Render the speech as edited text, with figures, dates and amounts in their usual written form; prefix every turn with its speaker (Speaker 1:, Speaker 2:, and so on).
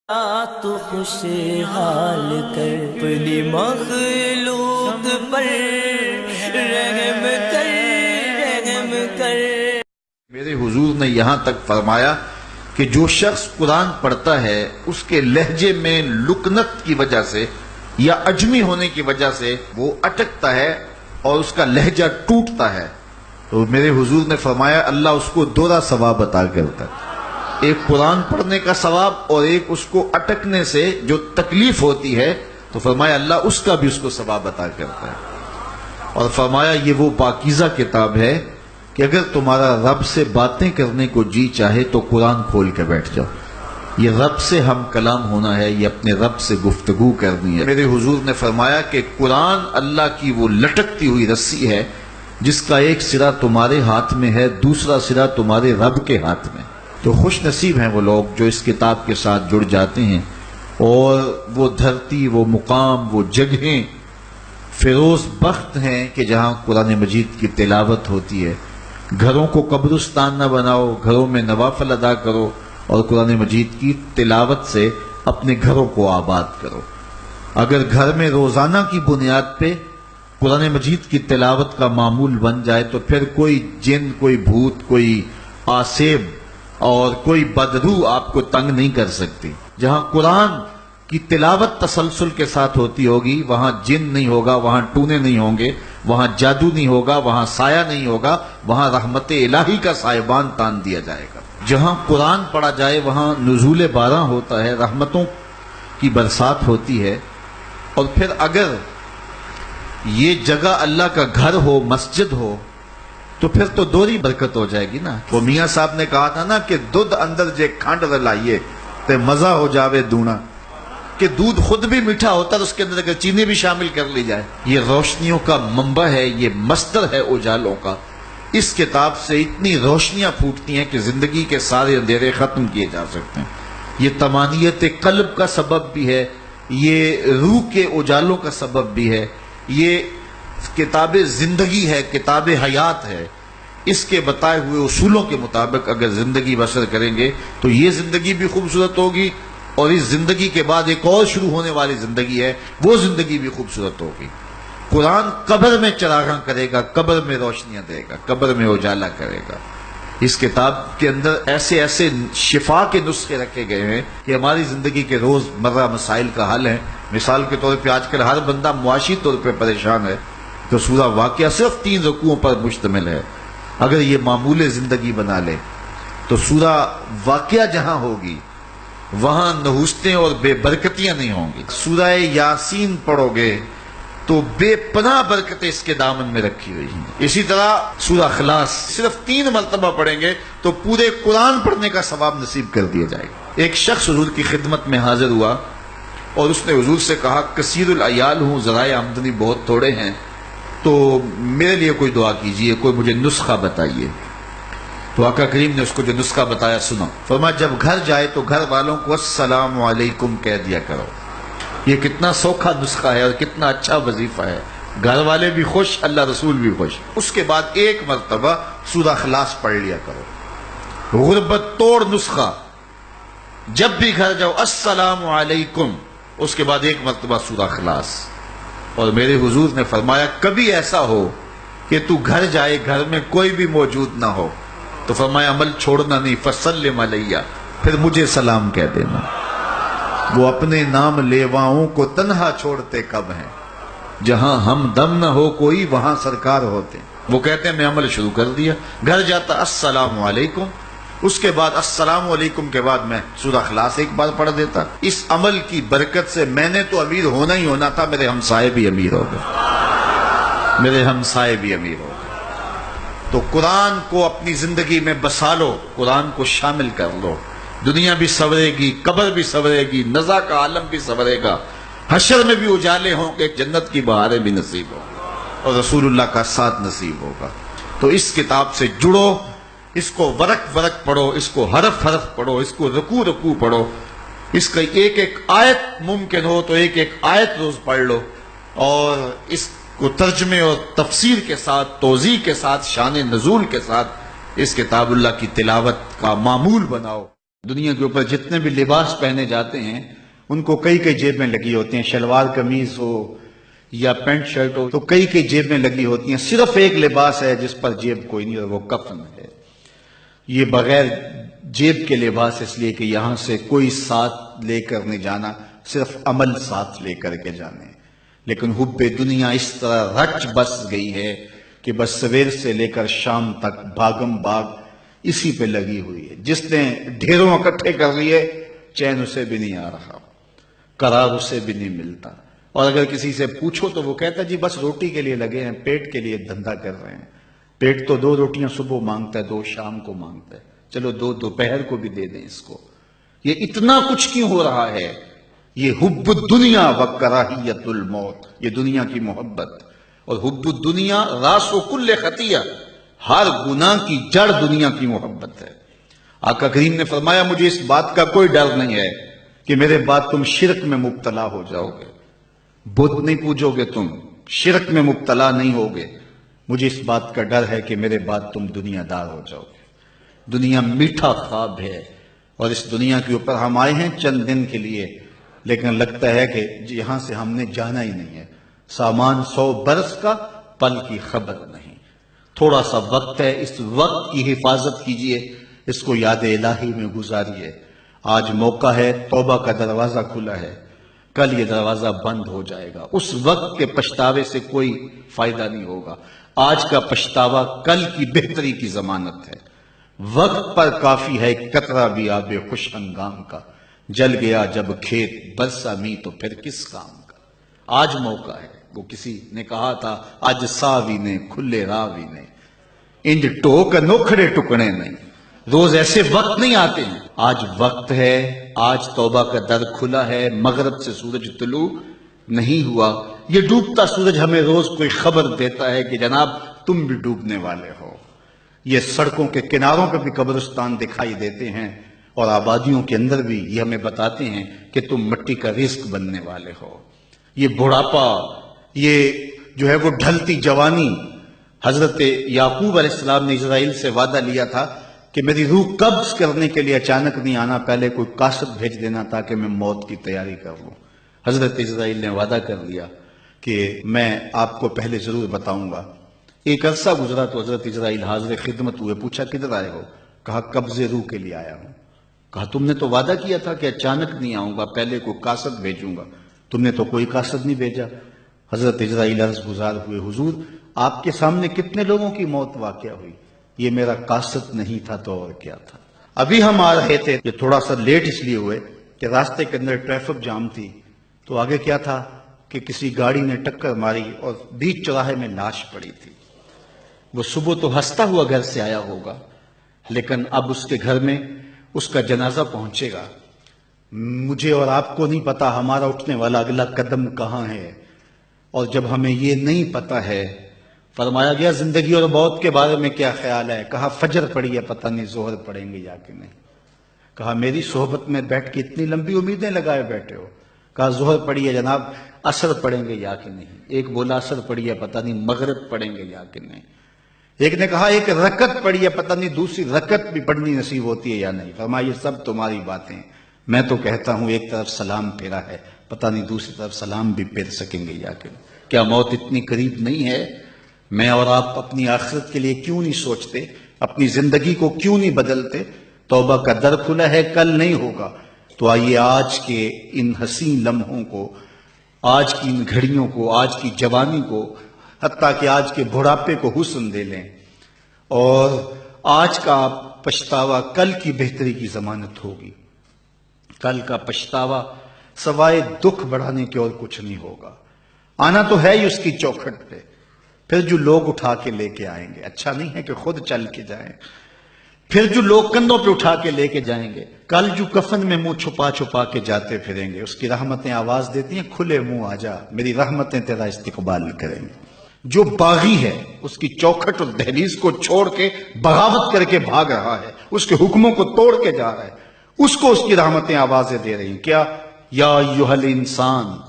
Speaker 1: تو خوشحال کر اپنی مخلوق پر رحم کر رحم کر۔
Speaker 2: میرے حضور نے یہاں تک فرمایا کہ جو شخص قرآن پڑھتا ہے اس کے لہجے میں لکنت کی وجہ سے یا اجمی ہونے کی وجہ سے وہ اٹکتا ہے اور اس کا لہجہ ٹوٹتا ہے، تو میرے حضور نے فرمایا اللہ اس کو دوہرا ثواب عطا کرتا ہے، ایک قرآن پڑھنے کا ثواب اور ایک اس کو اٹکنے سے جو تکلیف ہوتی ہے، تو فرمایا اللہ اس کا بھی اس کو ثواب عطا کرتا ہے۔ اور فرمایا یہ وہ پاکیزہ کتاب ہے کہ اگر تمہارا رب سے باتیں کرنے کو جی چاہے تو قرآن کھول کے بیٹھ جاؤ، یہ رب سے ہم کلام ہونا ہے، یہ اپنے رب سے گفتگو کرنی ہے۔ میرے حضور نے فرمایا کہ قرآن اللہ کی وہ لٹکتی ہوئی رسی ہے جس کا ایک سرا تمہارے ہاتھ میں ہے، دوسرا سرا تمہارے رب کے ہاتھ میں۔ تو خوش نصیب ہیں وہ لوگ جو اس کتاب کے ساتھ جڑ جاتے ہیں اور وہ دھرتی، وہ مقام، وہ جگہیں فیروز بخت ہیں کہ جہاں قرآن مجید کی تلاوت ہوتی ہے۔ گھروں کو قبرستان نہ بناؤ، گھروں میں نوافل ادا کرو اور قرآن مجید کی تلاوت سے اپنے گھروں کو آباد کرو۔ اگر گھر میں روزانہ کی بنیاد پہ قرآن مجید کی تلاوت کا معمول بن جائے تو پھر کوئی جن، کوئی بھوت، کوئی آسیب اور کوئی بدروح آپ کو تنگ نہیں کر سکتی۔ جہاں قرآن کی تلاوت تسلسل کے ساتھ ہوتی ہوگی وہاں جن نہیں ہوگا، وہاں ٹونے نہیں ہوں گے، وہاں جادو نہیں ہوگا، وہاں سایہ نہیں ہوگا، وہاں رحمت الہی کا سائبان تان دیا جائے گا۔ جہاں قرآن پڑھا جائے وہاں نزول باران ہوتا ہے، رحمتوں کی برسات ہوتی ہے۔ اور پھر اگر یہ جگہ اللہ کا گھر ہو، مسجد ہو، تو پھر تو دوہری برکت ہو جائے گی نا۔ وہ میاں صاحب نے کہا تھا نا کہ دودھ اندر جے کھانڈ رلائیے تے مزہ ہو جاوے دونا، کہ دودھ خود بھی میٹھا ہوتا ہے اس کے اندر اگر چینی بھی شامل کر لی جائے۔ یہ روشنیوں کا منبع ہے، یہ مصدر ہے اجالوں کا۔ اس کتاب سے اتنی روشنیاں پھوٹتی ہیں کہ زندگی کے سارے اندھیرے ختم کیے جا سکتے ہیں۔ یہ طمانیت قلب کا سبب بھی ہے، یہ روح کے اجالوں کا سبب بھی ہے، یہ کتاب زندگی ہے، کتاب حیات ہے۔ اس کے بتائے ہوئے اصولوں کے مطابق اگر زندگی بسر کریں گے تو یہ زندگی بھی خوبصورت ہوگی، اور اس زندگی کے بعد ایک اور شروع ہونے والی زندگی ہے، وہ زندگی بھی خوبصورت ہوگی۔ قرآن قبر میں چراغاں کرے گا، قبر میں روشنیاں دے گا، قبر میں اجالا کرے گا۔ اس کتاب کے اندر ایسے ایسے شفا کے نسخے رکھے گئے ہیں کہ ہماری زندگی کے روز مرہ مسائل کا حل ہے۔ مثال کے طور پہ آج کل ہر بندہ معاشی طور پہ پریشان ہے، تو سورہ واقعہ صرف 3 رکوعوں پر مشتمل ہے۔ اگر یہ معمول زندگی بنا لے تو سورہ واقعہ جہاں ہوگی وہاں نحوستیں اور بے برکتیاں نہیں ہوں گی۔ سورہ یاسین پڑھو گے تو بے پناہ برکتیں اس کے دامن میں رکھی ہوئی ہیں۔ اسی طرح سورہ اخلاص صرف 3 مرتبہ پڑھیں گے تو پورے قرآن پڑھنے کا ثواب نصیب کر دیا جائے گا۔ ایک شخص حضور کی خدمت میں حاضر ہوا اور اس نے حضور سے کہا کثیر العیال ہوں، ذرائع آمدنی بہت تھوڑے ہیں، تو میرے لیے کوئی دعا کیجئے، کوئی مجھے نسخہ بتائیے۔ تو آقا کریم نے اس کو جو نسخہ بتایا سنو۔ فرمایا جب گھر جائے تو گھر والوں کو السلام علیکم کہہ دیا کرو۔ یہ کتنا سوکھا نسخہ ہے اور کتنا اچھا وظیفہ ہے، گھر والے بھی خوش، اللہ رسول بھی خوش۔ اس کے بعد 1 مرتبہ سورہ اخلاص پڑھ لیا کرو، غربت توڑ نسخہ۔ جب بھی گھر جاؤ السلام علیکم، اس کے بعد 1 مرتبہ سورہ اخلاص۔ اور میرے حضور نے فرمایا کبھی ایسا ہو کہ تو گھر جائے، گھر میں کوئی بھی موجود نہ ہو، تو فرمایا عمل چھوڑنا نہیں، فسلم علیہ، پھر مجھے سلام کہہ دینا۔ وہ اپنے نام لیواؤں کو تنہا چھوڑتے کب ہیں، جہاں ہم دم نہ ہو کوئی وہاں سرکار ہوتے۔ وہ کہتے ہیں میں عمل شروع کر دیا، گھر جاتا السلام علیکم، اس کے بعد السلام علیکم کے بعد میں سورہ اخلاص 1 بار پڑھ دیتا۔ اس عمل کی برکت سے میں نے تو امیر ہونا ہی ہونا تھا، میرے ہمسائے بھی امیر ہو گئے، میرے ہمسائے بھی امیر ہو گئے۔ تو قرآن کو اپنی زندگی میں بسا لو، قرآن کو شامل کر لو، دنیا بھی سنورے گی، قبر بھی سنورے گی، نزا کا عالم بھی سنورے گا، حشر میں بھی اجالے ہوں گے، جنت کی بہاریں بھی نصیب ہوں گی، اور رسول اللہ کا ساتھ نصیب ہوگا۔ تو اس کتاب سے جڑو، اس کو ورق ورق پڑھو، اس کو حرف حرف پڑھو، اس کو رکوع رکوع پڑھو، اس کا ایک ایک آیت ممکن ہو تو ایک ایک آیت روز پڑھ لو، اور اس کو ترجمے اور تفسیر کے ساتھ، توضیح کے ساتھ، شان نزول کے ساتھ اس کتاب اللہ کی تلاوت کا معمول بناؤ۔
Speaker 3: دنیا کے اوپر جتنے بھی لباس پہنے جاتے ہیں ان کو کئی کئی جیب میں لگی ہوتی ہیں، شلوار قمیض ہو یا پینٹ شرٹ ہو تو کئی کئی جیب میں لگی ہوتی ہیں، صرف ایک لباس ہے جس پر جیب کوئی نہیں اور وہ کفن ہے۔ یہ بغیر جیب کے لباس اس لیے کہ یہاں سے کوئی ساتھ لے کر نہیں جانا، صرف عمل ساتھ لے کر کے جانے۔ لیکن حب دنیا اس طرح رچ بس گئی ہے کہ بس سویر سے لے کر شام تک بھاگم بھاگ اسی پہ لگی ہوئی ہے۔ جس نے ڈھیروں اکٹھے کر لیے چین اسے بھی نہیں آ رہا، قرار اسے بھی نہیں ملتا، اور اگر کسی سے پوچھو تو وہ کہتا جی بس روٹی کے لیے لگے ہیں، پیٹ کے لیے دھندا کر رہے ہیں۔ پیٹ تو 2 روٹیاں صبح مانگتا ہے، 2 شام کو مانگتا ہے، چلو 2 دوپہر کو بھی دے دیں اس کو۔ یہ اتنا کچھ کیوں ہو رہا ہے؟ یہ حب الدنیا و کراہیت الموت، یہ دنیا کی محبت، اور حب الدنیا راس و کل خطیہ، ہر گناہ کی جڑ دنیا کی محبت ہے۔ آقا کریم نے فرمایا مجھے اس بات کا کوئی ڈر نہیں ہے کہ میرے بعد تم شرک میں مبتلا ہو جاؤ گے، بت نہیں پوجو گے، تم شرک میں مبتلا نہیں ہوگے، مجھے اس بات کا ڈر ہے کہ میرے بعد تم دنیا دار ہو جاؤ گے۔ دنیا میٹھا خواب ہے، اور اس دنیا کے اوپر ہم آئے ہیں چند دن کے لیے، لیکن لگتا ہے کہ یہاں سے ہم نے جانا ہی نہیں ہے۔ سامان 100 برس کا، پل کی خبر نہیں۔ تھوڑا سا وقت ہے، اس وقت کی حفاظت کیجئے، اس کو یاد الہی میں گزاریے۔ آج موقع ہے، توبہ کا دروازہ کھلا ہے، کل یہ دروازہ بند ہو جائے گا۔ اس وقت کے پچھتاوے سے کوئی فائدہ نہیں ہوگا۔ آج کا پچھتاوا کل کی بہتری کی ضمانت ہے۔ وقت پر کافی ہے قطرہ بھی آب خوش ہنگام کا، جل گیا جب کھیت برسا می تو پھر کس کام کا۔ آج موقع ہے، وہ کسی نے کہا تھا آج ساوی نے کھلے راوی نے، انج ٹوک نوکھڑے ٹکڑے نہیں۔ روز ایسے وقت نہیں آتے ہیں، آج وقت ہے، آج توبہ کا در کھلا ہے۔ مغرب سے سورج طلوع نہیں ہوا، یہ ڈوبتا سورج ہمیں روز کوئی خبر دیتا ہے کہ جناب تم بھی ڈوبنے والے ہو۔ یہ سڑکوں کے کناروں پہ بھی قبرستان دکھائی دیتے ہیں، اور آبادیوں کے اندر بھی یہ ہمیں بتاتے ہیں کہ تم مٹی کا رزق بننے والے ہو۔ یہ بڑھاپا، یہ جو ہے وہ ڈھلتی جوانی، حضرت یعقوب علیہ السلام نے اسرائیل سے وعدہ لیا تھا کہ میری روح قبض کرنے کے لیے اچانک نہیں آنا، پہلے کوئی قاصد بھیج دینا تاکہ میں موت کی تیاری کر لوں۔ حضرت اسرائیل نے وعدہ کر لیا کہ میں آپ کو پہلے ضرور بتاؤں گا۔ ایک عرصہ گزرا تو حضرت اسرائیل حاضر خدمت ہوئے، پوچھا کدھر آئے ہو؟ کہا قبض روح کے لیے آیا ہوں۔ کہا تم نے تو وعدہ کیا تھا کہ اچانک نہیں آؤں گا، پہلے کوئی قاصد بھیجوں گا، تم نے تو کوئی قاصد نہیں بھیجا۔ حضرت اسرائیل عرض گزار ہوئے حضور آپ کے سامنے کتنے لوگوں کی موت واقع ہوئی، یہ میرا قاصد نہیں تھا تو اور کیا تھا۔ ابھی ہم آ رہے تھے، یہ تھوڑا سا لیٹ اس لیے ہوئے کہ راستے کے اندر ٹریفک جام تھی، تو آگے کیا تھا کہ کسی گاڑی نے ٹکر ماری اور بیچ چوراہے میں لاش پڑی تھی۔ وہ صبح تو ہنستا ہوا گھر سے آیا ہوگا، لیکن اب اس کے گھر میں اس کا جنازہ پہنچے گا۔ مجھے اور آپ کو نہیں پتا ہمارا اٹھنے والا اگلا قدم کہاں ہے، اور جب ہمیں یہ نہیں پتا ہے، فرمایا گیا زندگی اور موت کے بارے میں کیا خیال ہے؟ کہا فجر پڑی ہے، پتہ نہیں ظہر پڑیں گے یا کہ نہیں۔ کہا میری صحبت میں بیٹھ کے اتنی لمبی امیدیں لگائے بیٹھے ہو۔ کہا ظہر پڑی ہے جناب، عصر پڑیں گے یا کہ نہیں۔ ایک بولا عصر پڑی ہے، پتہ نہیں مغرب پڑیں گے یا کہ نہیں۔ ایک نے کہا ایک رکعت پڑی ہے، پتہ نہیں دوسری رکعت بھی پڑھنی نصیب ہوتی ہے یا نہیں۔ فرمایا یہ سب تمہاری باتیں، میں تو کہتا ہوں ایک طرف سلام پھیرا ہے، پتہ نہیں دوسری طرف سلام بھی پھیر سکیں گے یا کہ نہیں۔ کیا موت اتنی قریب نہیں ہے؟ میں اور آپ اپنی آخرت کے لیے کیوں نہیں سوچتے؟ اپنی زندگی کو کیوں نہیں بدلتے؟ توبہ کا در کھلا ہے، کل نہیں ہوگا۔ تو آئیے آج کے ان حسین لمحوں کو، آج کی ان گھڑیوں کو، آج کی جوانی کو، حتیٰ کہ آج کے بڑھاپے کو حسن دے لیں، اور آج کا پچھتاوا کل کی بہتری کی ضمانت ہوگی۔ کل کا پچھتاوا سوائے دکھ بڑھانے کے اور کچھ نہیں ہوگا۔ آنا تو ہے ہی اس کی چوکھٹ پہ، پھر جو لوگ اٹھا کے لے کے آئیں گے، اچھا نہیں ہے کہ خود چل کے جائیں، پھر جو لوگ کندھوں پہ اٹھا کے لے کے جائیں گے، کل جو کفن میں منہ چھپا چھپا کے جاتے پھریں گے، اس کی رحمتیں آواز دیتی ہیں کھلے منہ آ جا، میری رحمتیں تیرا استقبال کریں گے۔ جو باغی ہے اس کی چوکھٹ اور دہلیز کو چھوڑ کے بغاوت کر کے بھاگ رہا ہے، اس کے حکموں کو توڑ کے جا رہا ہے، اس کو اس کی رحمتیں آوازیں دے رہی ہیں۔ کیا یا ایھا الانسان